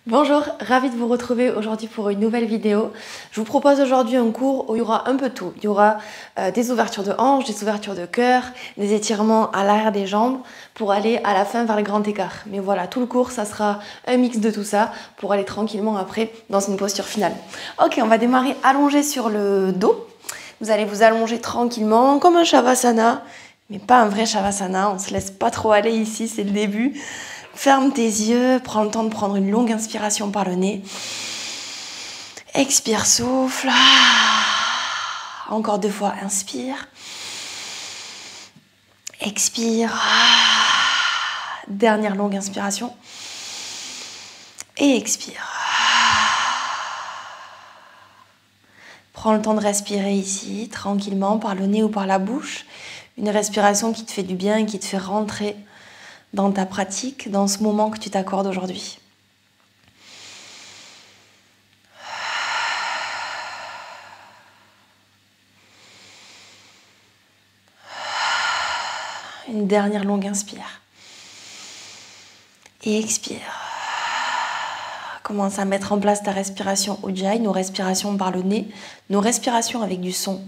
Bonjour, ravie de vous retrouver aujourd'hui pour une nouvelle vidéo. Je vous propose aujourd'hui un cours où il y aura un peu tout. Il y aura des ouvertures de hanches, des ouvertures de cœur, des étirements à l'arrière des jambes pour aller à la fin vers le grand écart. Mais voilà, tout le cours, ça sera un mix de tout ça pour aller tranquillement après dans une posture finale. Ok, on va démarrer allongé sur le dos. Vous allez vous allonger tranquillement comme un Shavasana, mais pas un vrai Shavasana. On ne se laisse pas trop aller ici, c'est le début. Ferme tes yeux, prends le temps de prendre une longue inspiration par le nez. Expire, souffle. Encore 2 fois, inspire. Expire. Dernière longue inspiration. Et expire. Prends le temps de respirer ici, tranquillement, par le nez ou par la bouche. Une respiration qui te fait du bien et qui te fait rentrer dans ta pratique, dans ce moment que tu t'accordes aujourd'hui. Une dernière longue inspire. Et expire. Commence à mettre en place ta respiration Ujjayi, nos respirations par le nez, nos respirations avec du son.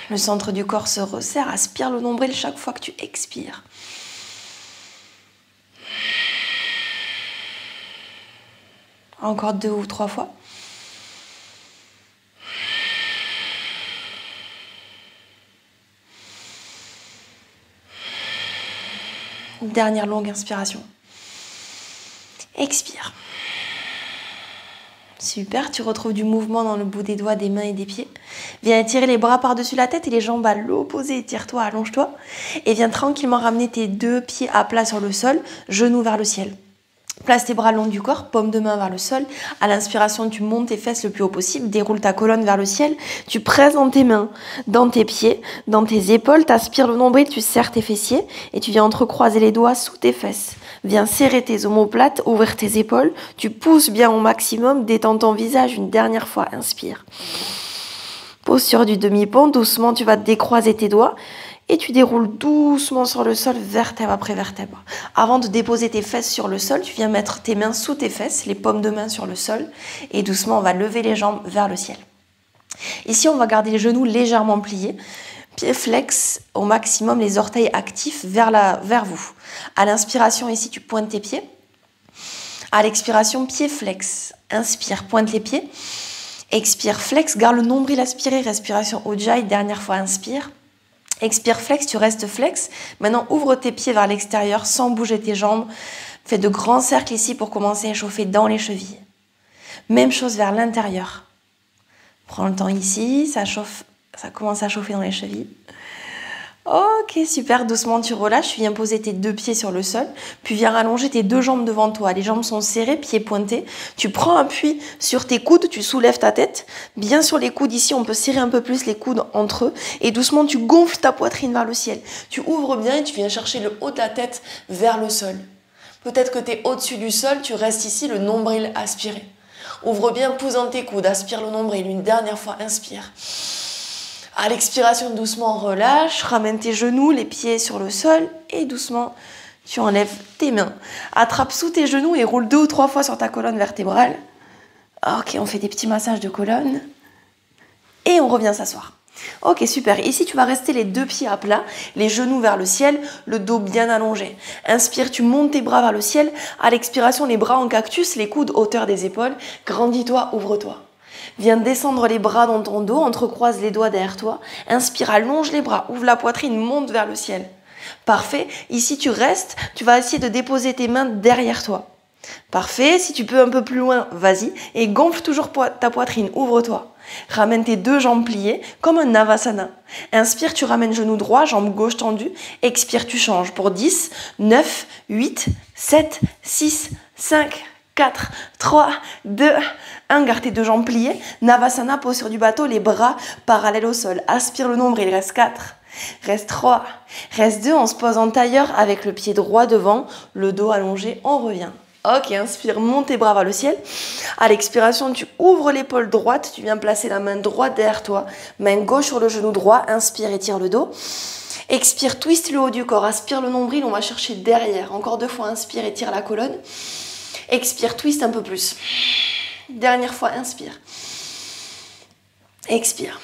Le centre du corps se resserre, aspire le nombril chaque fois que tu expires. Encore 2 ou 3 fois. Une dernière longue inspiration. Expire. Super, tu retrouves du mouvement dans le bout des doigts, des mains et des pieds. Viens étirer les bras par-dessus la tête et les jambes à l'opposé. Étire-toi, allonge-toi. Et viens tranquillement ramener tes 2 pieds à plat sur le sol, genoux vers le ciel. Place tes bras le long du corps, paume de main vers le sol. À l'inspiration, tu montes tes fesses le plus haut possible. Déroule ta colonne vers le ciel. Tu presses dans tes mains, dans tes pieds, dans tes épaules. Tu aspires le nombril, tu serres tes fessiers. Et tu viens entrecroiser les doigts sous tes fesses. Viens serrer tes omoplates, ouvrir tes épaules. Tu pousses bien au maximum. Détends ton visage une dernière fois. Inspire. Posture du demi-pont. Doucement, tu vas décroiser tes doigts. Et tu déroules doucement sur le sol, vertèbre après vertèbre. Avant de déposer tes fesses sur le sol, tu viens mettre tes mains sous tes fesses, les paumes de main sur le sol. Et doucement, on va lever les jambes vers le ciel. Ici, on va garder les genoux légèrement pliés. Pieds flex au maximum, les orteils actifs vers vous. À l'inspiration, ici, tu pointes tes pieds. À l'expiration, pieds flex. Inspire, pointe les pieds. Expire, flex, garde le nombril aspiré. Respiration Ujjayi, dernière fois, inspire. Expire, flex, tu restes flex. Maintenant, ouvre tes pieds vers l'extérieur sans bouger tes jambes. Fais de grands cercles ici pour commencer à échauffer dans les chevilles. Même chose vers l'intérieur. Prends le temps ici, ça chauffe, ça commence à chauffer dans les chevilles. Ok, super, doucement tu relâches, tu viens poser tes 2 pieds sur le sol, puis viens rallonger tes 2 jambes devant toi. Les jambes sont serrées, pieds pointés. Tu prends appui sur tes coudes, tu soulèves ta tête. Bien sur les coudes ici, on peut serrer un peu plus les coudes entre eux. Et doucement, tu gonfles ta poitrine vers le ciel. Tu ouvres bien et tu viens chercher le haut de la tête vers le sol. Peut-être que tu es au-dessus du sol, tu restes ici, le nombril aspiré. Ouvre bien, pousse dans tes coudes, aspire le nombril. Une dernière fois, inspire. À l'expiration, doucement, relâche, ramène tes genoux, les pieds sur le sol et doucement, tu enlèves tes mains. Attrape sous tes genoux et roule 2 ou 3 fois sur ta colonne vertébrale. Ok, on fait des petits massages de colonne et on revient s'asseoir. Ok, super. Ici, tu vas rester les 2 pieds à plat, les genoux vers le ciel, le dos bien allongé. Inspire, tu montes tes bras vers le ciel. À l'expiration, les bras en cactus, les coudes hauteur des épaules. Grandis-toi, ouvre-toi. Viens descendre les bras dans ton dos, entrecroise les doigts derrière toi. Inspire, allonge les bras, ouvre la poitrine, monte vers le ciel. Parfait. Ici, tu restes. Tu vas essayer de déposer tes mains derrière toi. Parfait. Si tu peux un peu plus loin, vas-y. Et gonfle toujours ta poitrine, ouvre-toi. Ramène tes 2 jambes pliées comme un Navasana. Inspire, tu ramènes genou droit, jambe gauche tendue. Expire, tu changes pour 10, 9, 8, 7, 6, 5, 4, 3, 2, 1. Garde tes 2 jambes pliées. Navasana, pose sur du bateau, les bras parallèles au sol. Aspire le nombril, il reste 4. Reste 3. Reste 2, on se pose en tailleur avec le pied droit devant, le dos allongé, on revient. Ok, inspire, monte tes bras vers le ciel. À l'expiration, tu ouvres l'épaule droite, tu viens placer la main droite derrière toi, main gauche sur le genou droit, inspire, étire le dos. Expire, twist le haut du corps, aspire le nombril, on va chercher derrière. Encore 2 fois, inspire, étire la colonne. Expire, twist un peu plus. Dernière fois, inspire. Expire.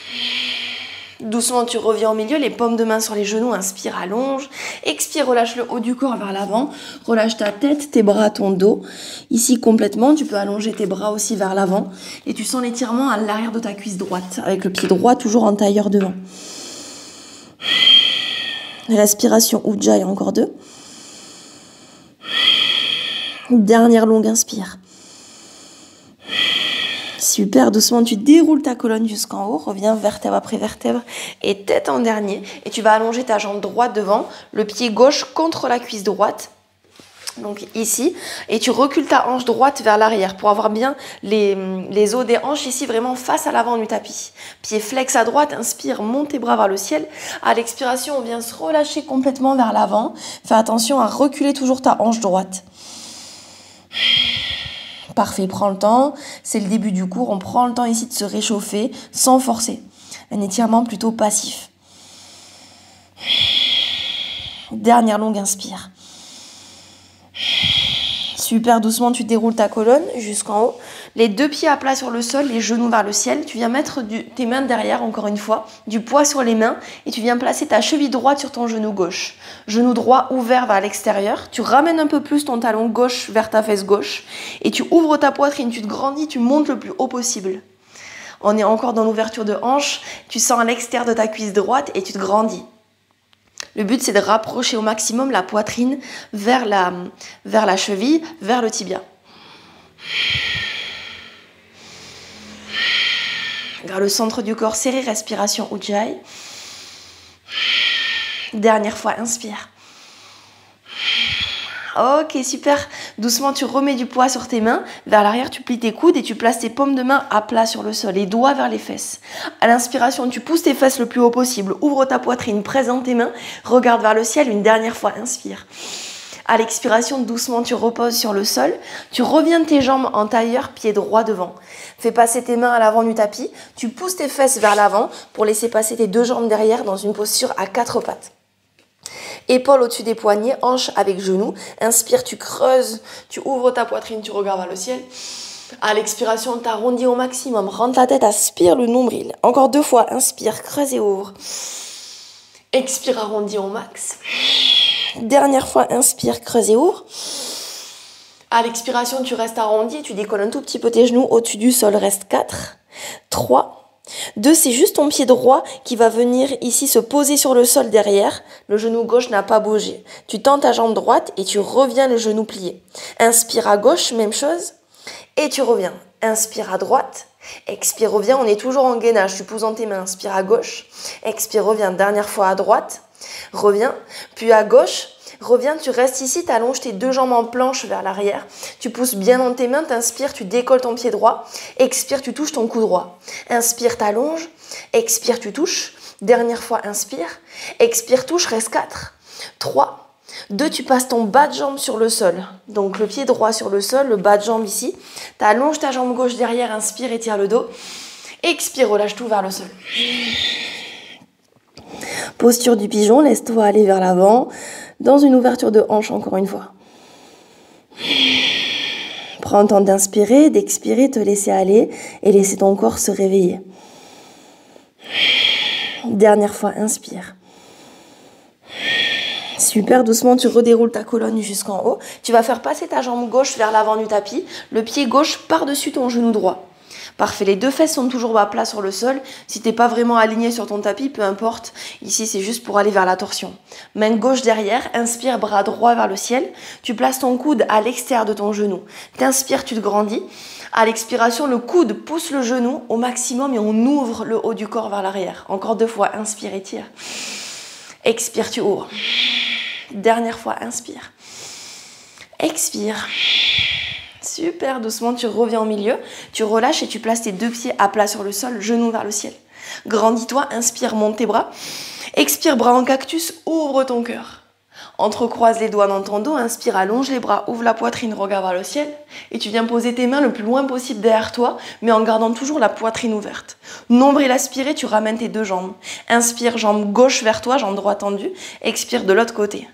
Doucement, tu reviens au milieu, les paumes de main sur les genoux, inspire, allonge. Expire, relâche le haut du corps vers l'avant. Relâche ta tête, tes bras, ton dos. Ici, complètement, tu peux allonger tes bras aussi vers l'avant. Et tu sens l'étirement à l'arrière de ta cuisse droite, avec le pied droit toujours en tailleur devant. Respiration Ujjayi, encore 2. Dernière longue inspire. Super, doucement, tu déroules ta colonne jusqu'en haut, reviens vertèbre après vertèbre et tête en dernier. Et tu vas allonger ta jambe droite devant, le pied gauche contre la cuisse droite. Donc ici, et tu recules ta hanche droite vers l'arrière pour avoir bien les os des hanches ici vraiment face à l'avant du tapis. Pied flex à droite, inspire, monte tes bras vers le ciel. À l'expiration, on vient se relâcher complètement vers l'avant. Fais attention à reculer toujours ta hanche droite. Parfait, prends le temps. C'est le début du cours. On prend le temps ici de se réchauffer sans forcer. Un étirement plutôt passif. Dernière longue inspire. Super, doucement, tu déroules ta colonne jusqu'en haut. Les 2 pieds à plat sur le sol, les genoux vers le ciel. Tu viens mettre tes mains derrière, encore une fois, du poids sur les mains. Et tu viens placer ta cheville droite sur ton genou gauche. Genou droit ouvert vers l'extérieur. Tu ramènes un peu plus ton talon gauche vers ta fesse gauche. Et tu ouvres ta poitrine, tu te grandis, tu montes le plus haut possible. On est encore dans l'ouverture de hanche. Tu sens à l'extérieur de ta cuisse droite et tu te grandis. Le but, c'est de rapprocher au maximum la poitrine vers la cheville, vers le tibia. Vers le centre du corps serré, respiration Ujjayi. Dernière fois, inspire. Ok, super. Doucement, tu remets du poids sur tes mains. Vers l'arrière, tu plies tes coudes et tu places tes paumes de main à plat sur le sol. Les doigts vers les fesses. À l'inspiration, tu pousses tes fesses le plus haut possible. Ouvre ta poitrine, présente tes mains. Regarde vers le ciel. Une dernière fois, inspire. À l'expiration, doucement, tu reposes sur le sol. Tu reviens de tes jambes en tailleur, pied droit devant. Fais passer tes mains à l'avant du tapis. Tu pousses tes fesses vers l'avant pour laisser passer tes 2 jambes derrière dans une posture à 4 pattes. Épaules au-dessus des poignets, hanches avec genoux. Inspire, tu creuses, tu ouvres ta poitrine, tu regardes vers le ciel. À l'expiration, t'arrondis au maximum. Rentre la tête, aspire le nombril. Encore 2 fois, inspire, creuse et ouvre. Expire, arrondis au max. Dernière fois, inspire, creuse et ouvre. À l'expiration, tu restes arrondi, tu décolles un tout petit peu tes genoux au-dessus du sol. Reste 4, 3, 2, c'est juste ton pied droit qui va venir ici se poser sur le sol derrière. Le genou gauche n'a pas bougé. Tu tends ta jambe droite et tu reviens le genou plié. Inspire à gauche, même chose. Et tu reviens. Inspire à droite. Expire, reviens. On est toujours en gainage. Tu pousses dans tes mains. Inspire à gauche. Expire, reviens. Dernière fois à droite. Reviens. Puis à gauche. Reviens, tu restes ici, tu allonges tes 2 jambes en planche vers l'arrière. Tu pousses bien dans tes mains, t'inspires, tu décolles ton pied droit. Expire, tu touches ton cou droit. Inspire, t'allonges. Expire, tu touches. Dernière fois, inspire. Expire, touche, reste 4, 3, 2, tu passes ton bas de jambe sur le sol. Donc le pied droit sur le sol, le bas de jambe ici. Tu allonges ta jambe gauche derrière, inspire, étire le dos. Expire, relâche tout vers le sol. Posture du pigeon, laisse-toi aller vers l'avant. Dans une ouverture de hanche, encore une fois. Prends le temps d'inspirer, d'expirer, te laisser aller et laisser ton corps se réveiller. Dernière fois, inspire. Super, doucement, tu redéroules ta colonne jusqu'en haut. Tu vas faire passer ta jambe gauche vers l'avant du tapis, le pied gauche par-dessus ton genou droit. Parfait, les 2 fesses sont toujours à plat sur le sol. Si tu n'es pas vraiment aligné sur ton tapis, peu importe. Ici, c'est juste pour aller vers la torsion. Main gauche derrière, inspire, bras droit vers le ciel. Tu places ton coude à l'extérieur de ton genou. T'inspires, tu te grandis. À l'expiration, le coude pousse le genou au maximum et on ouvre le haut du corps vers l'arrière. Encore 2 fois, inspire, étire. Expire, tu ouvres. Dernière fois, inspire. Expire. Super, doucement, tu reviens au milieu, tu relâches et tu places tes 2 pieds à plat sur le sol, genoux vers le ciel. Grandis-toi, inspire, monte tes bras. Expire, bras en cactus, ouvre ton cœur. Entrecroise les doigts dans ton dos, inspire, allonge les bras, ouvre la poitrine, regarde vers le ciel. Et tu viens poser tes mains le plus loin possible derrière toi, mais en gardant toujours la poitrine ouverte. Nombril aspiré, tu ramènes tes deux jambes. Inspire, jambe gauche vers toi, jambe droite tendue. Expire de l'autre côté.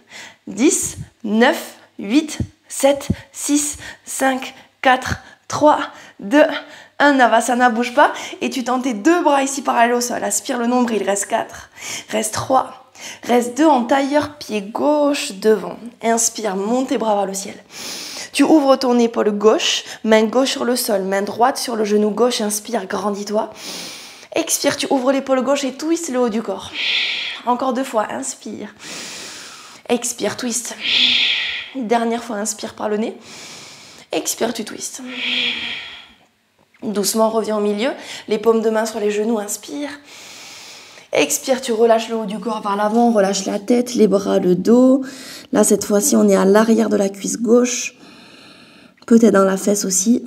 10, 9, 8, 7, 6, 5, 4, 3, 2, 1. Navasana, bouge pas. Et tu tends tes deux bras ici parallèles au sol. Aspire le nombril, reste 4, reste 3. Reste 2 en tailleur, pied gauche devant. Inspire, monte tes bras vers le ciel. Tu ouvres ton épaule gauche, main gauche sur le sol, main droite sur le genou gauche. Inspire, grandis-toi. Expire, tu ouvres l'épaule gauche et twist le haut du corps. Encore 2 fois, inspire. Expire, twist. Dernière fois, inspire par le nez. Expire, tu twistes. Doucement, reviens au milieu. Les paumes de main sur les genoux, inspire. Expire, tu relâches le haut du corps vers l'avant, relâche la tête, les bras, le dos. Là, cette fois-ci, on est à l'arrière de la cuisse gauche. Peut-être dans la fesse aussi.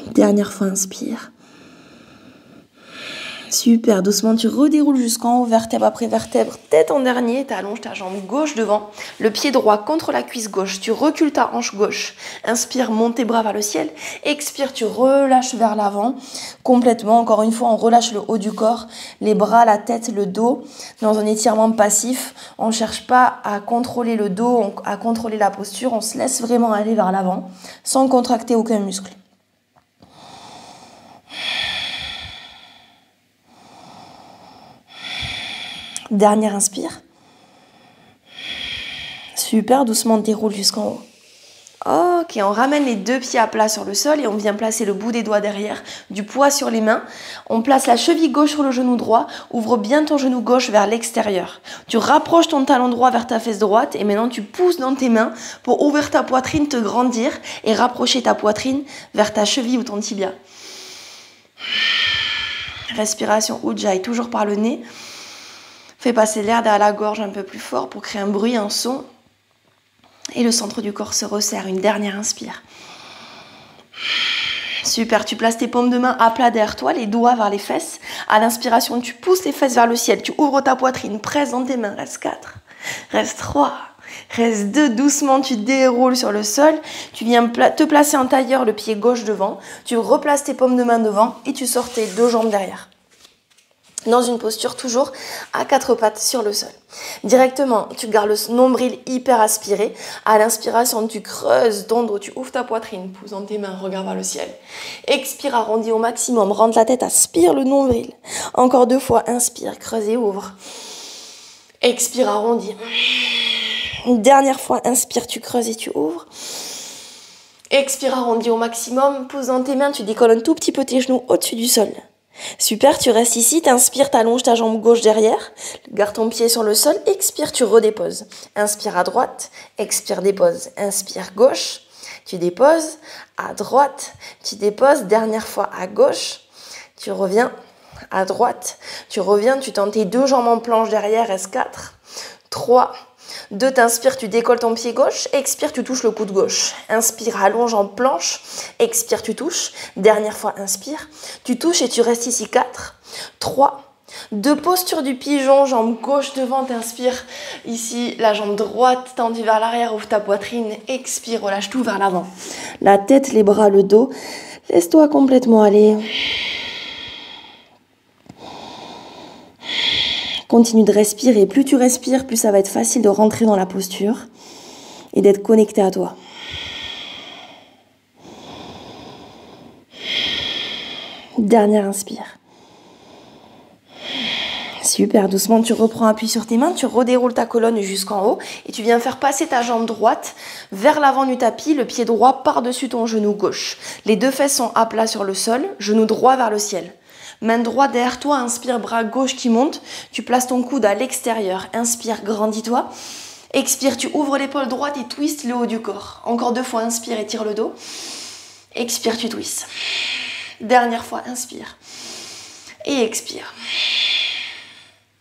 Dernière fois, inspire. Super, doucement, tu redéroules jusqu'en haut, vertèbre après vertèbre, tête en dernier, tu allonges ta jambe gauche devant, le pied droit contre la cuisse gauche, tu recules ta hanche gauche, inspire, monte tes bras vers le ciel, expire, tu relâches vers l'avant, complètement, encore une fois, on relâche le haut du corps, les bras, la tête, le dos, dans un étirement passif, on ne cherche pas à contrôler le dos, à contrôler la posture, on se laisse vraiment aller vers l'avant, sans contracter aucun muscle. Dernière inspire. Super, doucement déroule jusqu'en haut. Ok, on ramène les deux pieds à plat sur le sol et on vient placer le bout des doigts derrière, du poids sur les mains. On place la cheville gauche sur le genou droit, ouvre bien ton genou gauche vers l'extérieur. Tu rapproches ton talon droit vers ta fesse droite et maintenant tu pousses dans tes mains pour ouvrir ta poitrine, te grandir et rapprocher ta poitrine vers ta cheville ou ton tibia. Respiration Ujjayi, toujours par le nez. Fais passer l'air derrière la gorge un peu plus fort pour créer un bruit, un son. Et le centre du corps se resserre. Une dernière inspire. Super, tu places tes paumes de main à plat derrière toi, les doigts vers les fesses. À l'inspiration, tu pousses les fesses vers le ciel. Tu ouvres ta poitrine, presse dans tes mains. Reste 4, reste 3, reste 2. Doucement, tu déroules sur le sol. Tu viens te placer en tailleur, le pied gauche devant. Tu replaces tes paumes de main devant et tu sors tes deux jambes derrière. Dans une posture toujours à 4 pattes sur le sol. Directement, tu gardes le nombril hyper aspiré. À l'inspiration, tu creuses ton dos, tu ouvres ta poitrine, pousse dans tes mains, regarde vers le ciel. Expire, arrondis au maximum, rentre la tête, aspire le nombril. Encore 2 fois, inspire, creuse et ouvre. Expire, arrondis. Une dernière fois, inspire, tu creuses et tu ouvres. Expire, arrondis au maximum, pousse dans tes mains, tu décolles un tout petit peu tes genoux au-dessus du sol. Super, tu restes ici, t'inspires, t'allonges ta jambe gauche derrière, garde ton pied sur le sol, expire, tu redéposes. Inspire à droite, expire, dépose. Inspire gauche, tu déposes, à droite, tu déposes, dernière fois à gauche, tu reviens, à droite, tu reviens, tu tends tes deux jambes en planche derrière, reste 4, 3, 2, t'inspires, tu décolles ton pied gauche, expire, tu touches le coude gauche. Inspire, allonge en planche, expire, tu touches. Dernière fois, inspire, tu touches et tu restes ici 4, 3, 2, posture du pigeon, jambe gauche devant, t'inspires. Ici, la jambe droite tendue vers l'arrière, ouvre ta poitrine, expire, relâche tout vers l'avant. La tête, les bras, le dos, laisse-toi complètement aller. Continue de respirer. Plus tu respires, plus ça va être facile de rentrer dans la posture et d'être connecté à toi. Dernière inspire. Super, doucement, tu reprends appui sur tes mains, tu redéroules ta colonne jusqu'en haut et tu viens faire passer ta jambe droite vers l'avant du tapis, le pied droit par-dessus ton genou gauche. Les deux fesses sont à plat sur le sol, genou droit vers le ciel. Main droite derrière toi, inspire, bras gauche qui monte. Tu places ton coude à l'extérieur. Inspire, grandis-toi. Expire, tu ouvres l'épaule droite et twist le haut du corps. Encore 2 fois, inspire, étire le dos. Expire, tu twistes. Dernière fois, inspire. Et expire.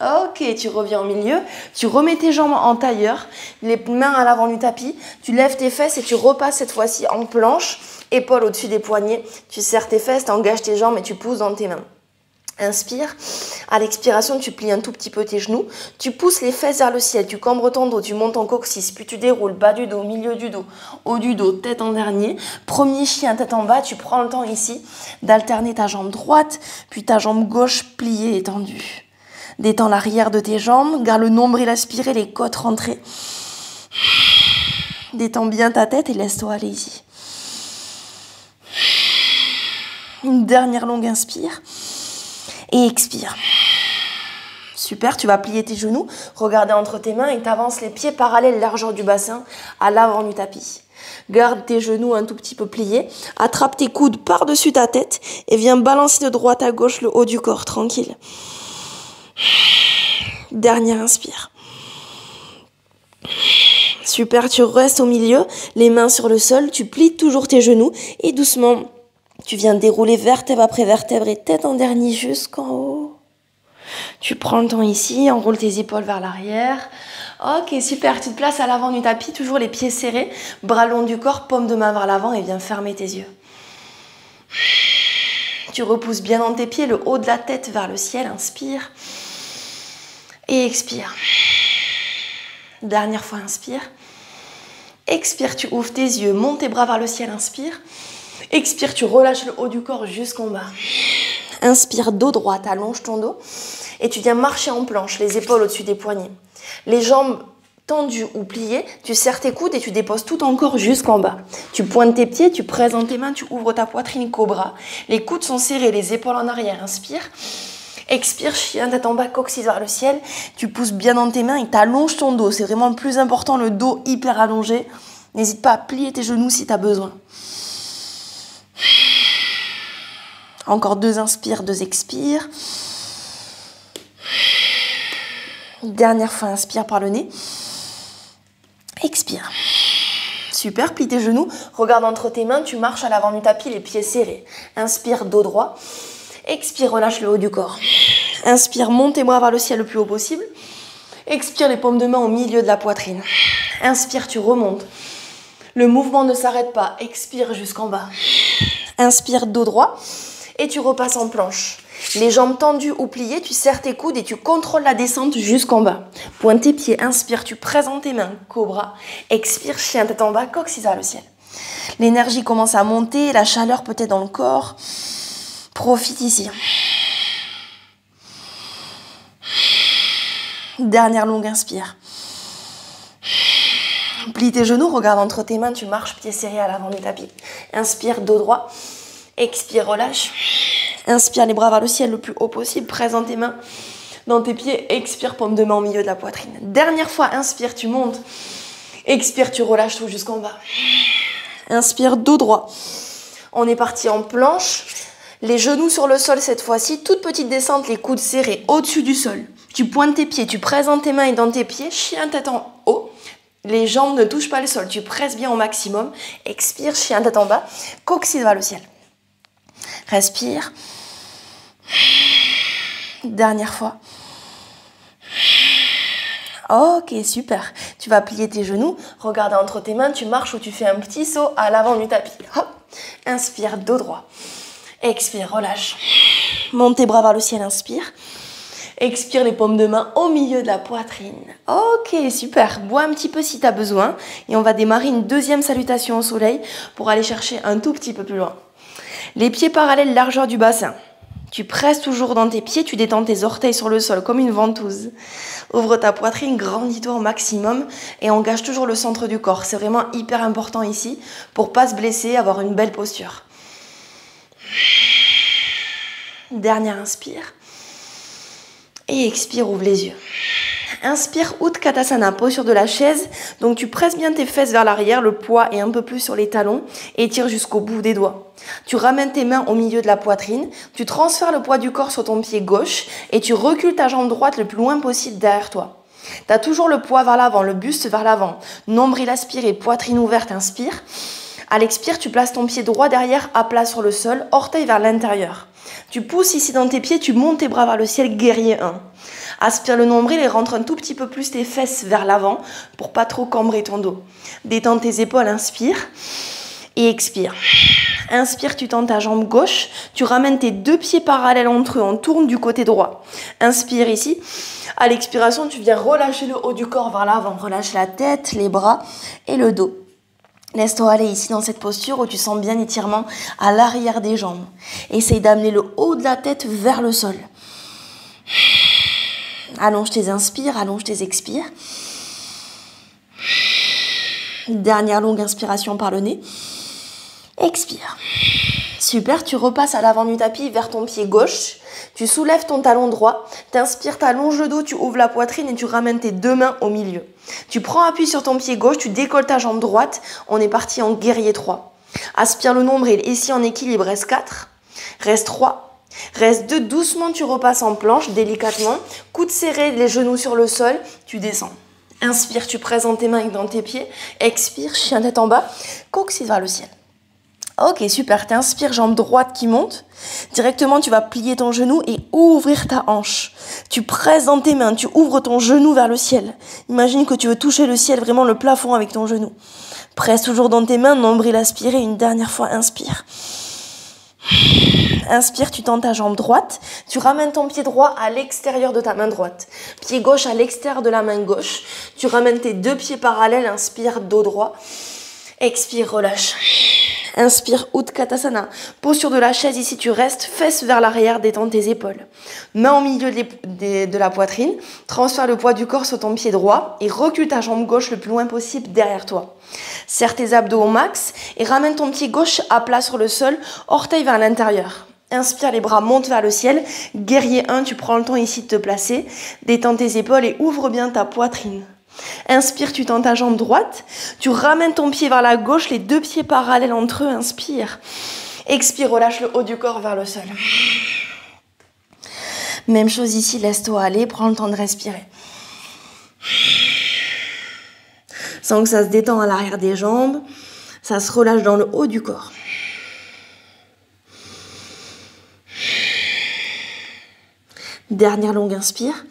Ok, tu reviens au milieu. Tu remets tes jambes en tailleur. Les mains à l'avant du tapis. Tu lèves tes fesses et tu repasses cette fois-ci en planche. Épaules au-dessus des poignets, tu serres tes fesses, tu engages tes jambes et tu pousses dans tes mains. Inspire. À l'expiration, tu plies un tout petit peu tes genoux. Tu pousses les fesses vers le ciel. Tu cambres ton dos. Tu montes en coccyx. Puis tu déroules. Bas du dos, milieu du dos, haut du dos, tête en dernier. Premier chien, tête en bas. Tu prends le temps ici d'alterner ta jambe droite, puis ta jambe gauche pliée et tendue. Détends l'arrière de tes jambes. Garde le nombril aspiré, les côtes rentrées. Détends bien ta tête et laisse-toi aller ici. Une dernière longue inspire. Et expire. Super, tu vas plier tes genoux, regarder entre tes mains et t'avances les pieds parallèles largeur du bassin à l'avant du tapis. Garde tes genoux un tout petit peu pliés, attrape tes coudes par-dessus ta tête et viens balancer de droite à gauche le haut du corps, tranquille. Dernière inspire. Super, tu restes au milieu, les mains sur le sol, tu plies toujours tes genoux et doucement, tu viens dérouler vertèbre après vertèbre et tête en dernier jusqu'en haut. Tu prends le temps ici, enroule tes épaules vers l'arrière. Ok, super, tu te places à l'avant du tapis, toujours les pieds serrés, bras longs du corps, paume de main vers l'avant et viens fermer tes yeux. Tu repousses bien dans tes pieds, le haut de la tête vers le ciel, inspire. Et expire. Dernière fois, inspire. Expire, tu ouvres tes yeux, monte tes bras vers le ciel, inspire. Expire, tu relâches le haut du corps jusqu'en bas. Inspire, dos droit, allonge ton dos. Et tu viens marcher en planche, les épaules au-dessus des poignets. Les jambes tendues ou pliées, tu serres tes coudes et tu déposes tout ton corps jusqu'en bas. Tu pointes tes pieds, tu presses dans tes mains, tu ouvres ta poitrine, cobra. Les coudes sont serrés, les épaules en arrière, inspire. Expire, chien, tête en bas, coccyx vers le ciel. Tu pousses bien dans tes mains et tu allonges ton dos. C'est vraiment le plus important, le dos hyper allongé. N'hésite pas à plier tes genoux si tu as besoin. Encore 2 inspires, 2 expires. Dernière fois, inspire par le nez. Expire. Super, plie tes genoux. Regarde entre tes mains, tu marches à l'avant du tapis, les pieds serrés. Inspire, dos droit. Expire, relâche le haut du corps. Inspire, monte tes bras vers le ciel le plus haut possible. Expire, les paumes de main au milieu de la poitrine. Inspire, tu remontes. Le mouvement ne s'arrête pas. Expire jusqu'en bas. Inspire, dos droit. Et tu repasses en planche. Les jambes tendues ou pliées, tu serres tes coudes et tu contrôles la descente jusqu'en bas. Pointe tes pieds, inspire, tu presses dans tes mains, cobra. Expire, chien, tête en bas, coccyx vers le ciel. L'énergie commence à monter, la chaleur peut être dans le corps. Profite ici. Dernière longue inspire. Plie tes genoux, regarde entre tes mains, tu marches, pieds serrés à l'avant du tapis. Inspire, dos droit. Expire, relâche. Inspire, les bras vers le ciel le plus haut possible. Presse dans tes mains, dans tes pieds. Expire, paume de main au milieu de la poitrine. Dernière fois, inspire, tu montes. Expire, tu relâches tout jusqu'en bas. Inspire, dos droit. On est parti en planche. Les genoux sur le sol cette fois-ci. Toute petite descente, les coudes serrés au-dessus du sol. Tu pointes tes pieds, tu presses dans tes mains et dans tes pieds. Chien, tête en haut. Les jambes ne touchent pas le sol. Tu presses bien au maximum. Expire, chien, tête en bas. Coccyx vers le ciel. Respire. Dernière fois. Ok, super. Tu vas plier tes genoux, regarde entre tes mains, tu marches ou tu fais un petit saut à l'avant du tapis. Hop. Inspire, dos droit. Expire, relâche. Monte tes bras vers le ciel, inspire. Expire, les paumes de main au milieu de la poitrine. Ok, super. Bois un petit peu si tu as besoin. Et on va démarrer une deuxième salutation au soleil pour aller chercher un tout petit peu plus loin. Les pieds parallèles, largeur du bassin. Tu presses toujours dans tes pieds, tu détends tes orteils sur le sol comme une ventouse. Ouvre ta poitrine, grandis-toi au maximum et engage toujours le centre du corps. C'est vraiment hyper important ici pour ne pas se blesser, avoir une belle posture. Dernière inspire. Et expire, ouvre les yeux. Inspire, Utkatasana, posture de la chaise. Donc tu presses bien tes fesses vers l'arrière, le poids est un peu plus sur les talons et tire jusqu'au bout des doigts. Tu ramènes tes mains au milieu de la poitrine, tu transfères le poids du corps sur ton pied gauche et tu recules ta jambe droite le plus loin possible derrière toi. Tu as toujours le poids vers l'avant, le buste vers l'avant. Nombril aspiré, poitrine ouverte, inspire. À l'expire, tu places ton pied droit derrière à plat sur le sol, orteil vers l'intérieur. Tu pousses ici dans tes pieds, tu montes tes bras vers le ciel, guerrier 1. Aspire le nombril et rentre un tout petit peu plus tes fesses vers l'avant pour pas trop cambrer ton dos. Détends tes épaules, inspire. Et expire. Inspire, tu tends ta jambe gauche, tu ramènes tes deux pieds parallèles entre eux, on tourne du côté droit. Inspire ici. À l'expiration, tu viens relâcher le haut du corps vers l'avant, relâche la tête, les bras et le dos. Laisse-toi aller ici dans cette posture où tu sens bien l'étirement à l'arrière des jambes. Essaye d'amener le haut de la tête vers le sol. Allonge tes inspires, allonge tes expires. Dernière longue inspiration par le nez. Expire. Super, tu repasses à l'avant du tapis vers ton pied gauche. Tu soulèves ton talon droit. T'inspires, t'allonges le dos, tu ouvres la poitrine et tu ramènes tes deux mains au milieu. Tu prends appui sur ton pied gauche, tu décolles ta jambe droite. On est parti en guerrier 3. Aspire le nombril, ici en équilibre, reste 4. Reste 3. Reste 2, doucement tu repasses en planche, délicatement. Coude serré, les genoux sur le sol, tu descends. Inspire, tu présentes tes mains dans tes pieds. Expire, chien tête en bas, coccyx vers le ciel. Ok, super, t'inspires, jambe droite qui monte. Directement, tu vas plier ton genou et ouvrir ta hanche. Tu presses dans tes mains, tu ouvres ton genou vers le ciel. Imagine que tu veux toucher le ciel, vraiment le plafond avec ton genou. Presse toujours dans tes mains, nombril aspiré, une dernière fois, inspire. Inspire, tu tends ta jambe droite, tu ramènes ton pied droit à l'extérieur de ta main droite. Pied gauche à l'extérieur de la main gauche. Tu ramènes tes deux pieds parallèles, inspire, dos droit. Expire, relâche. Inspire, Utkatasana. Posture de la chaise, ici tu restes, fesses vers l'arrière, détends tes épaules. Main au milieu de la poitrine, transfère le poids du corps sur ton pied droit et recule ta jambe gauche le plus loin possible derrière toi. Serre tes abdos au max et ramène ton pied gauche à plat sur le sol, orteil vers l'intérieur. Inspire, les bras montent vers le ciel. Guerrier 1, tu prends le temps ici de te placer, détends tes épaules et ouvre bien ta poitrine. Inspire, tu tends ta jambe droite, tu ramènes ton pied vers la gauche, les deux pieds parallèles entre eux, inspire. Expire, relâche le haut du corps vers le sol. Même chose ici, laisse-toi aller, prends le temps de respirer. Sens que ça se détend à l'arrière des jambes, ça se relâche dans le haut du corps. Dernière longue inspire.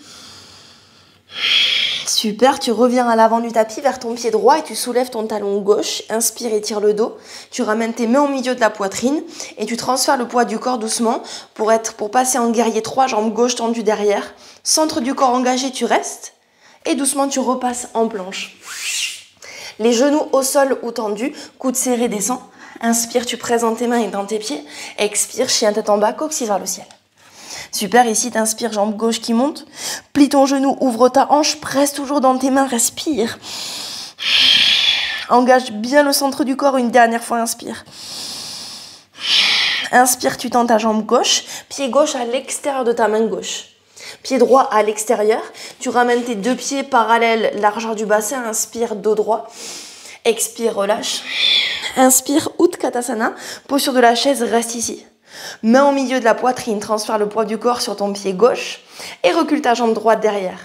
Super, tu reviens à l'avant du tapis vers ton pied droit et tu soulèves ton talon gauche. Inspire, étire le dos. Tu ramènes tes mains au milieu de la poitrine et tu transfères le poids du corps doucement pour passer en guerrier 3, jambe gauche tendue derrière. Centre du corps engagé, tu restes et doucement tu repasses en planche. Les genoux au sol ou tendus, coude serré, descend. Inspire, tu présentes tes mains dans tes pieds. Expire, chien tête en bas, coccyx vers le ciel. Super, ici t'inspires, jambe gauche qui monte. Plie ton genou, ouvre ta hanche, presse toujours dans tes mains, respire. Engage bien le centre du corps, une dernière fois, inspire. Inspire, tu tends ta jambe gauche, pied gauche à l'extérieur de ta main gauche. Pied droit à l'extérieur, tu ramènes tes deux pieds parallèles, largeur du bassin, inspire, dos droit. Expire, relâche. Inspire, Utkatasana, posture de la chaise, reste ici. Main au milieu de la poitrine, transfère le poids du corps sur ton pied gauche et recule ta jambe droite derrière.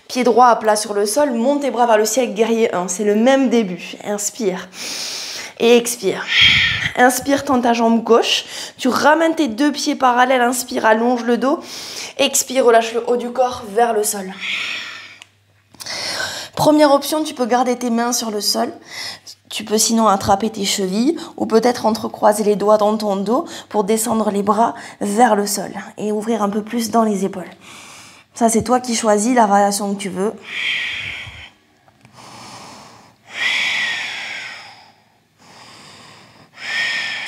Pied droit à plat sur le sol, monte tes bras vers le ciel, guerrier 1. C'est le même début. Inspire et expire. Inspire, tends ta jambe gauche. Tu ramènes tes deux pieds parallèles. Inspire, allonge le dos. Expire, relâche le haut du corps vers le sol. Première option, tu peux garder tes mains sur le sol. Tu peux sinon attraper tes chevilles ou peut-être entrecroiser les doigts dans ton dos pour descendre les bras vers le sol et ouvrir un peu plus dans les épaules. Ça, c'est toi qui choisis la variation que tu veux.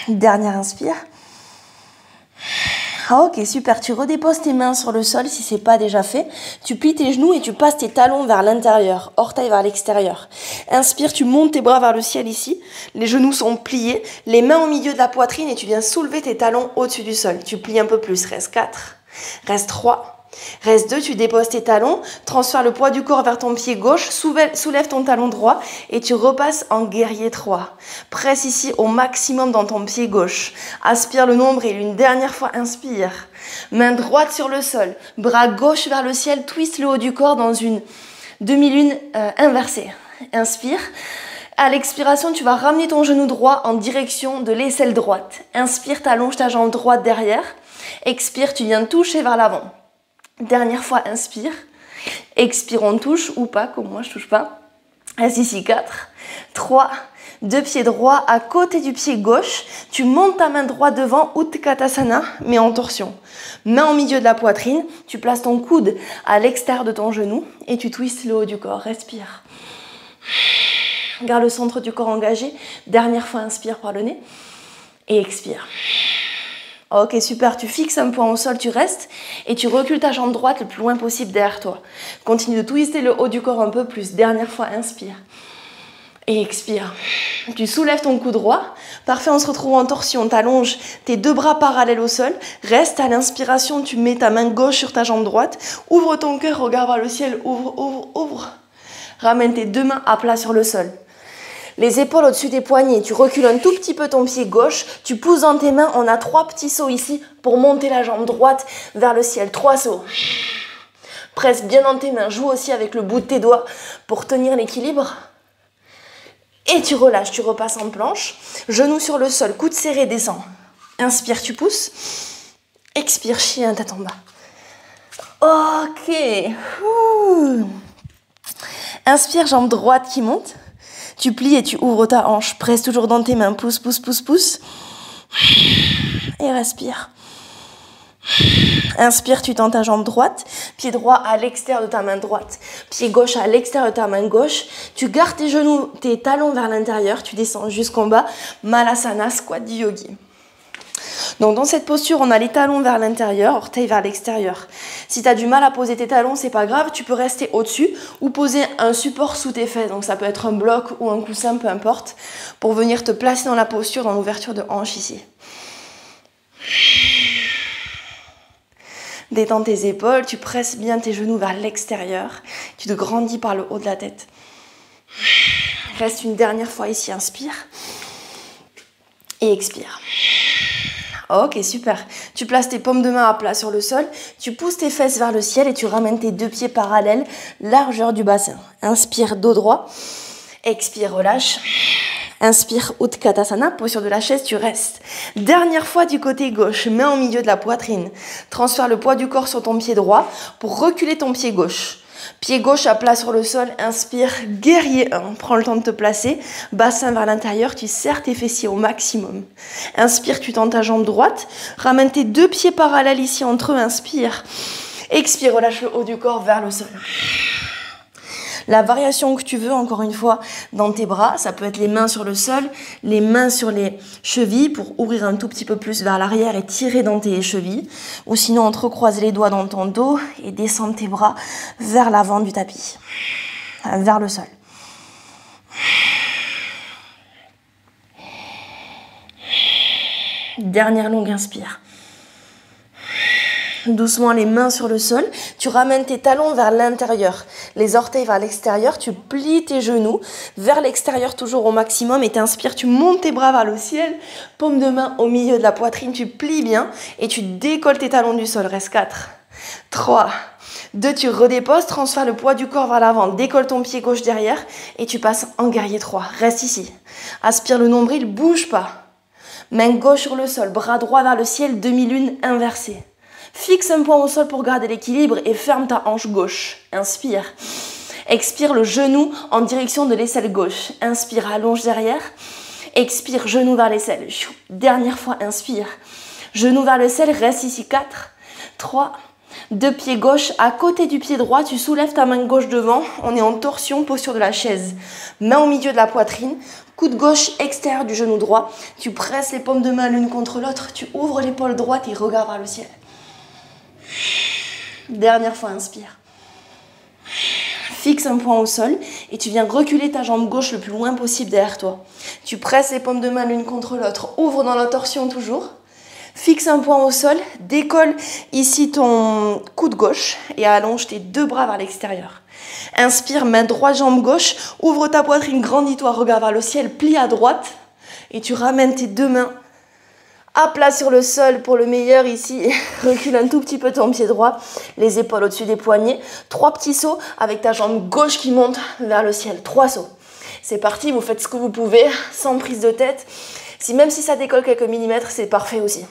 Dernière inspire. Ah ok, super, tu redéposes tes mains sur le sol si ce n'est pas déjà fait. Tu plies tes genoux et tu passes tes talons vers l'intérieur, orteil vers l'extérieur. Inspire, tu montes tes bras vers le ciel ici. Les genoux sont pliés, les mains au milieu de la poitrine et tu viens soulever tes talons au-dessus du sol. Tu plies un peu plus, reste 4, reste 3. Reste 2, tu déposes tes talons, transfère le poids du corps vers ton pied gauche, soulève ton talon droit et tu repasses en guerrier 3. Presse ici au maximum dans ton pied gauche. Aspire le nombril, une dernière fois, inspire. Main droite sur le sol, bras gauche vers le ciel, twist le haut du corps dans une demi-lune inversée. Inspire. À l'expiration, tu vas ramener ton genou droit en direction de l'aisselle droite. Inspire, t'allonges ta jambe droite derrière. Expire, tu viens toucher vers l'avant. Dernière fois, inspire. Expire, on touche ou pas, comme moi je touche pas. Reste ici, 4, 3, Deux pieds droits à côté du pied gauche. Tu montes ta main droite devant, Utkatasana, mais en torsion. Main au milieu de la poitrine. Tu places ton coude à l'extérieur de ton genou et tu twists le haut du corps. Respire. Garde le centre du corps engagé. Dernière fois, inspire par le nez et expire. Ok, super. Tu fixes un point au sol, tu restes et tu recules ta jambe droite le plus loin possible derrière toi. Continue de twister le haut du corps un peu plus. Dernière fois, inspire et expire. Tu soulèves ton cou droit. Parfait, on se retrouve en torsion. Tu allonges tes deux bras parallèles au sol. Reste à l'inspiration, tu mets ta main gauche sur ta jambe droite. Ouvre ton cœur, regarde vers le ciel. Ouvre, ouvre, ouvre. Ramène tes deux mains à plat sur le sol. Les épaules au-dessus des poignets. Tu recules un tout petit peu ton pied gauche. Tu pousses dans tes mains. On a 3 petits sauts ici pour monter la jambe droite vers le ciel. 3 sauts. Presse bien dans tes mains. Joue aussi avec le bout de tes doigts pour tenir l'équilibre. Et tu relâches. Tu repasses en planche. Genoux sur le sol. Coude serré, descends. Inspire, tu pousses. Expire, chien, tête en bas. Ok. Inspire, jambe droite qui monte. Tu plies et tu ouvres ta hanche. Presse toujours dans tes mains. Pousse, pousse, pousse, pousse. Et respire. Inspire, tu tends ta jambe droite. Pied droit à l'extérieur de ta main droite. Pied gauche à l'extérieur de ta main gauche. Tu gardes tes genoux, tes talons vers l'intérieur. Tu descends jusqu'en bas. Malasana, squat du yogi. Donc dans cette posture, on a les talons vers l'intérieur, orteils vers l'extérieur. Si tu as du mal à poser tes talons, c'est pas grave, tu peux rester au-dessus ou poser un support sous tes fesses. Donc ça peut être un bloc ou un coussin, peu importe, pour venir te placer dans la posture, dans l'ouverture de hanche ici. Détends tes épaules, tu presses bien tes genoux vers l'extérieur, tu te grandis par le haut de la tête. Reste une dernière fois ici, inspire et expire. Ok, super. Tu places tes paumes de main à plat sur le sol, tu pousses tes fesses vers le ciel et tu ramènes tes deux pieds parallèles, largeur du bassin. Inspire, dos droit. Expire, relâche. Inspire, Utkatasana, posture de la chaise, tu restes. Dernière fois du côté gauche, main au milieu de la poitrine. Transfère le poids du corps sur ton pied droit pour reculer ton pied gauche. Pied gauche à plat sur le sol, inspire, guerrier 1. Prends le temps de te placer, bassin vers l'intérieur, tu serres tes fessiers au maximum. Inspire, tu tends ta jambe droite, ramène tes deux pieds parallèles ici entre eux, inspire. Expire, relâche le haut du corps vers le sol. La variation que tu veux, encore une fois, dans tes bras, ça peut être les mains sur le sol, les mains sur les chevilles pour ouvrir un tout petit peu plus vers l'arrière et tirer dans tes chevilles. Ou sinon, entrecroise les doigts dans ton dos et descends tes bras vers l'avant du tapis, vers le sol. Dernière longue inspire. Doucement les mains sur le sol, tu ramènes tes talons vers l'intérieur, les orteils vers l'extérieur, tu plies tes genoux vers l'extérieur toujours au maximum et t'inspires, tu montes tes bras vers le ciel, paume de main au milieu de la poitrine, tu plies bien et tu décolles tes talons du sol. Reste 4, 3, 2, tu redéposes, transfère le poids du corps vers l'avant, décolle ton pied gauche derrière et tu passes en guerrier 3. Reste ici, aspire le nombril, bouge pas. Main gauche sur le sol, bras droit vers le ciel, demi-lune inversée. Fixe un point au sol pour garder l'équilibre et ferme ta hanche gauche. Inspire. Expire le genou en direction de l'aisselle gauche. Inspire, allonge derrière. Expire, genou vers l'aisselle. Dernière fois, inspire. Genou vers l'aisselle, reste ici. 4, 3, 2 pieds gauche à côté du pied droit. Tu soulèves ta main gauche devant. On est en torsion, posture de la chaise. Main au milieu de la poitrine. Coude gauche extérieur du genou droit. Tu presses les paumes de main l'une contre l'autre. Tu ouvres l'épaule droite et regardes vers le ciel. Dernière fois, inspire. Fixe un point au sol et tu viens reculer ta jambe gauche le plus loin possible derrière toi. Tu presses les paumes de main l'une contre l'autre. Ouvre dans la torsion toujours. Fixe un point au sol. Décolle ici ton coude gauche et allonge tes deux bras vers l'extérieur. Inspire, main droite, jambe gauche. Ouvre ta poitrine, grandis-toi, regarde vers le ciel. Plie à droite et tu ramènes tes deux mains à plat sur le sol pour le meilleur ici. Recule un tout petit peu ton pied droit, les épaules au-dessus des poignets. 3 petits sauts avec ta jambe gauche qui monte vers le ciel. 3 sauts. C'est parti, vous faites ce que vous pouvez, sans prise de tête. Même si ça décolle quelques millimètres, c'est parfait aussi.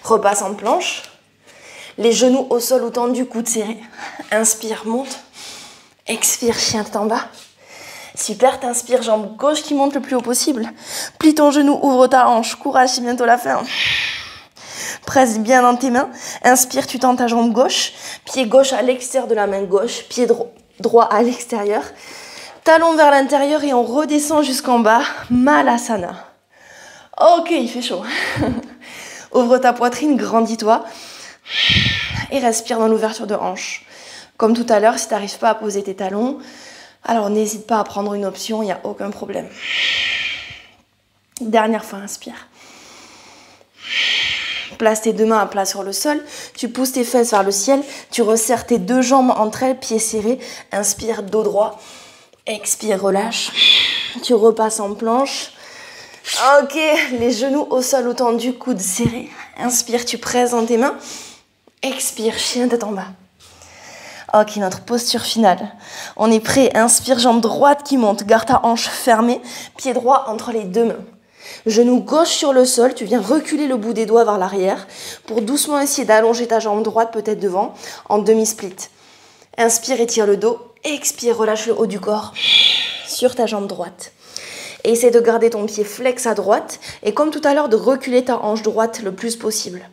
Repasse en planche. Les genoux au sol ou tendus, coude serré. Inspire, monte. Expire, chien tête en bas. Super, t'inspires, jambe gauche qui monte le plus haut possible. Plie ton genou, ouvre ta hanche. Courage, c'est bientôt la fin. Presse bien dans tes mains. Inspire, tu tends ta jambe gauche. Pied gauche à l'extérieur de la main gauche. Pied droit à l'extérieur. Talon vers l'intérieur et on redescend jusqu'en bas. Malasana. Ok, il fait chaud. Ouvre ta poitrine, grandis-toi. Et respire dans l'ouverture de hanche. Comme tout à l'heure, si tu n'arrives pas à poser tes talons, alors n'hésite pas à prendre une option, il n'y a aucun problème. Dernière fois, inspire. Place tes deux mains à plat sur le sol, tu pousses tes fesses vers le ciel, tu resserres tes deux jambes entre elles, pieds serrés. Inspire, dos droit. Expire, relâche. Tu repasses en planche. Ok, les genoux au sol tendus, coudes serrés. Inspire, tu presses dans tes mains. Expire, chien tête en bas. Ok, notre posture finale. On est prêt. Inspire, jambe droite qui monte. Garde ta hanche fermée. Pied droit entre les deux mains. Genou gauche sur le sol. Tu viens reculer le bout des doigts vers l'arrière pour doucement essayer d'allonger ta jambe droite peut-être devant en demi-split. Inspire, étire le dos. Expire, relâche le haut du corps sur ta jambe droite. Et essaie de garder ton pied flex à droite. Et comme tout à l'heure, de reculer ta hanche droite le plus possible.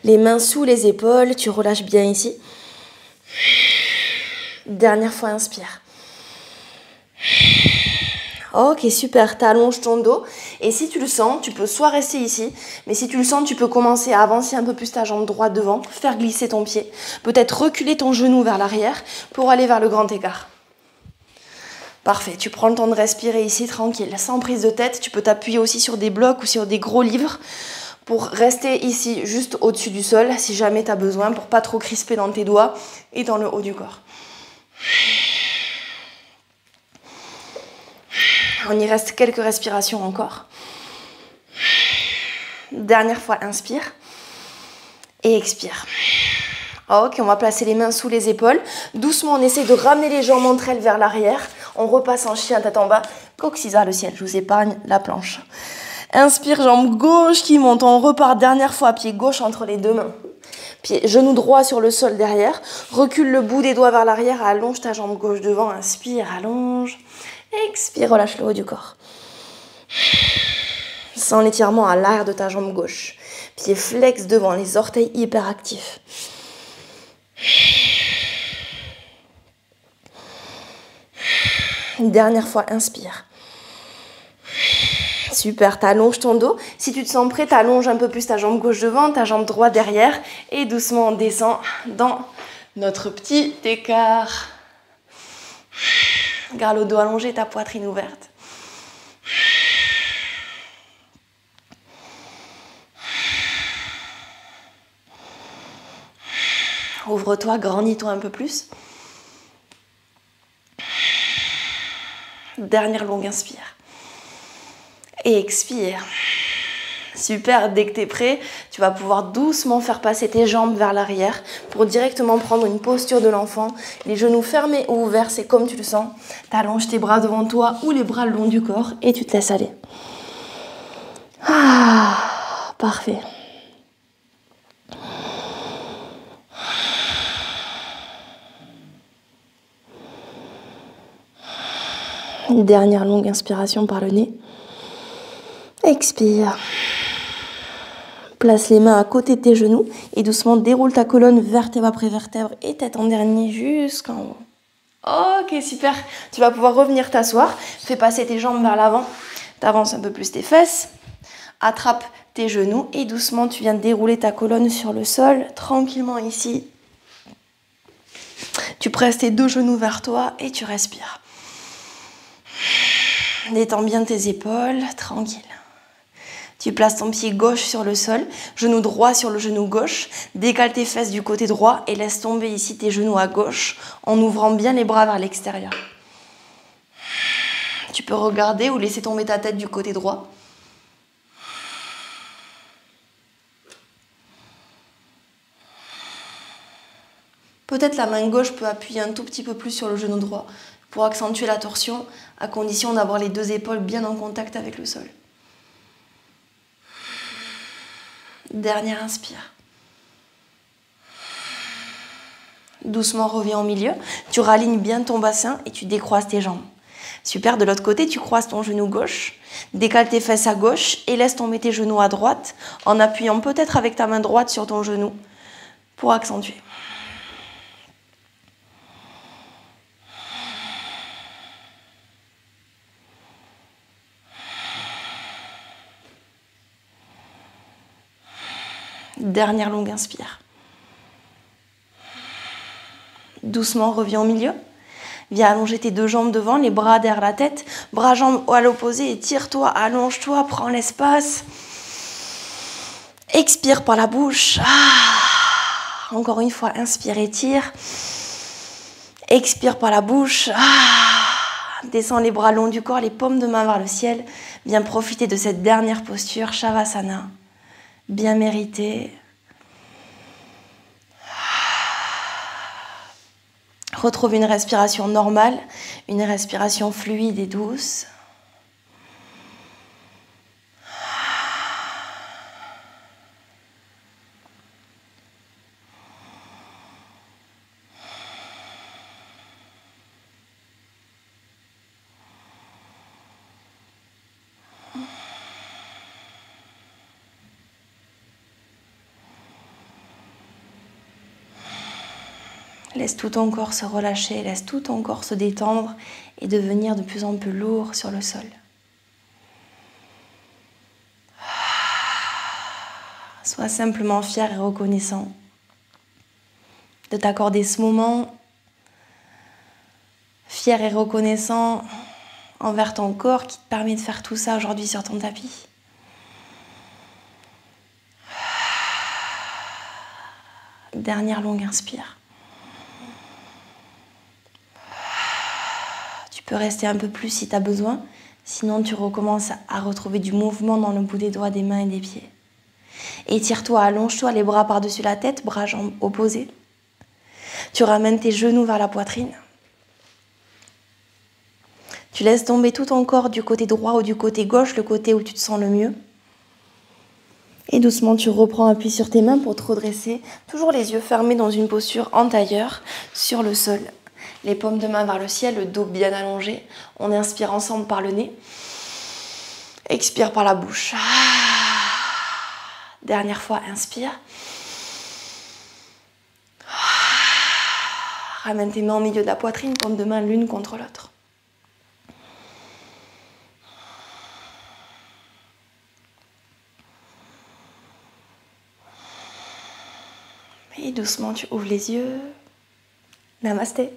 Les mains sous les épaules, tu relâches bien ici. Dernière fois, inspire. Ok, super, t'allonges ton dos. Et si tu le sens, tu peux soit rester ici, mais si tu le sens, tu peux commencer à avancer un peu plus ta jambe droite devant, faire glisser ton pied. Peut-être reculer ton genou vers l'arrière pour aller vers le grand écart. Parfait, tu prends le temps de respirer ici, tranquille, sans prise de tête. Tu peux t'appuyer aussi sur des blocs ou sur des gros livres pour rester ici, juste au-dessus du sol, si jamais tu as besoin, pour pas trop crisper dans tes doigts et dans le haut du corps. On y reste quelques respirations encore. Dernière fois, inspire et expire. Ok, on va placer les mains sous les épaules. Doucement, on essaie de ramener les jambes entre elles vers l'arrière. On repasse en chien tête en bas, coccyx vers le ciel. Je vous épargne la planche. Inspire, jambe gauche qui monte. On repart dernière fois, pied gauche entre les deux mains. Genou droit sur le sol derrière. Recule le bout des doigts vers l'arrière. Allonge ta jambe gauche devant. Inspire, allonge. Expire, relâche le haut du corps. Sens l'étirement à l'arrière de ta jambe gauche. Pied flex devant, les orteils hyper actifs. Dernière fois, inspire. Super, t'allonges ton dos. Si tu te sens prêt, t'allonges un peu plus ta jambe gauche devant, ta jambe droite derrière. Et doucement, on descend dans notre petit écart. Garde le dos allongé, ta poitrine ouverte. Ouvre-toi, grandis-toi un peu plus. Dernière longue inspire. Et expire. Super, dès que tu es prêt, tu vas pouvoir doucement faire passer tes jambes vers l'arrière pour directement prendre une posture de l'enfant. Les genoux fermés ou ouverts, c'est comme tu le sens. Tu allonges tes bras devant toi ou les bras le long du corps et tu te laisses aller. Ah, parfait. Une dernière longue inspiration par le nez. Expire. Place les mains à côté de tes genoux et doucement déroule ta colonne vertèbre après vertèbre et tête en dernier jusqu'en haut. Ok, super. Tu vas pouvoir revenir t'asseoir. Fais passer tes jambes vers l'avant. T'avances un peu plus tes fesses. Attrape tes genoux et doucement tu viens dérouler ta colonne sur le sol. Tranquillement ici. Tu presses tes deux genoux vers toi et tu respires. Détends bien tes épaules, tranquille. Tu places ton pied gauche sur le sol, genou droit sur le genou gauche, décale tes fesses du côté droit et laisse tomber ici tes genoux à gauche en ouvrant bien les bras vers l'extérieur. Tu peux regarder ou laisser tomber ta tête du côté droit. Peut-être la main gauche peut appuyer un tout petit peu plus sur le genou droit pour accentuer la torsion, à condition d'avoir les deux épaules bien en contact avec le sol. Dernière inspire. Doucement, reviens au milieu. Tu ralignes bien ton bassin et tu décroises tes jambes. Super, de l'autre côté, tu croises ton genou gauche, décale tes fesses à gauche et laisse tomber tes genoux à droite en appuyant peut-être avec ta main droite sur ton genou pour accentuer. Dernière longue inspire. Doucement, reviens au milieu. Viens allonger tes deux jambes devant, les bras derrière la tête, bras jambes à l'opposé, étire-toi, allonge-toi, prends l'espace. Expire par la bouche. Encore une fois, inspire, étire. Expire par la bouche. Descends les bras longs du corps, les paumes de main vers le ciel. Viens profiter de cette dernière posture, Shavasana. Bien mérité. Retrouve une respiration normale, une respiration fluide et douce. Laisse tout ton corps se relâcher, laisse tout ton corps se détendre et devenir de plus en plus lourd sur le sol. Sois simplement fier et reconnaissant de t'accorder ce moment, fier et reconnaissant envers ton corps qui te permet de faire tout ça aujourd'hui sur ton tapis. Dernière longue inspire. Tu peux rester un peu plus si tu as besoin, sinon tu recommences à retrouver du mouvement dans le bout des doigts, des mains et des pieds. Étire-toi, allonge-toi, les bras par-dessus la tête, bras jambes opposés. Tu ramènes tes genoux vers la poitrine. Tu laisses tomber tout ton corps du côté droit ou du côté gauche, le côté où tu te sens le mieux. Et doucement, tu reprends appui sur tes mains pour te redresser. Toujours les yeux fermés dans une posture en tailleur sur le sol. Les paumes de main vers le ciel, le dos bien allongé. On inspire ensemble par le nez. Expire par la bouche. Dernière fois, inspire. Ramène tes mains au milieu de la poitrine, paumes de main l'une contre l'autre. Et doucement, tu ouvres les yeux. Namasté.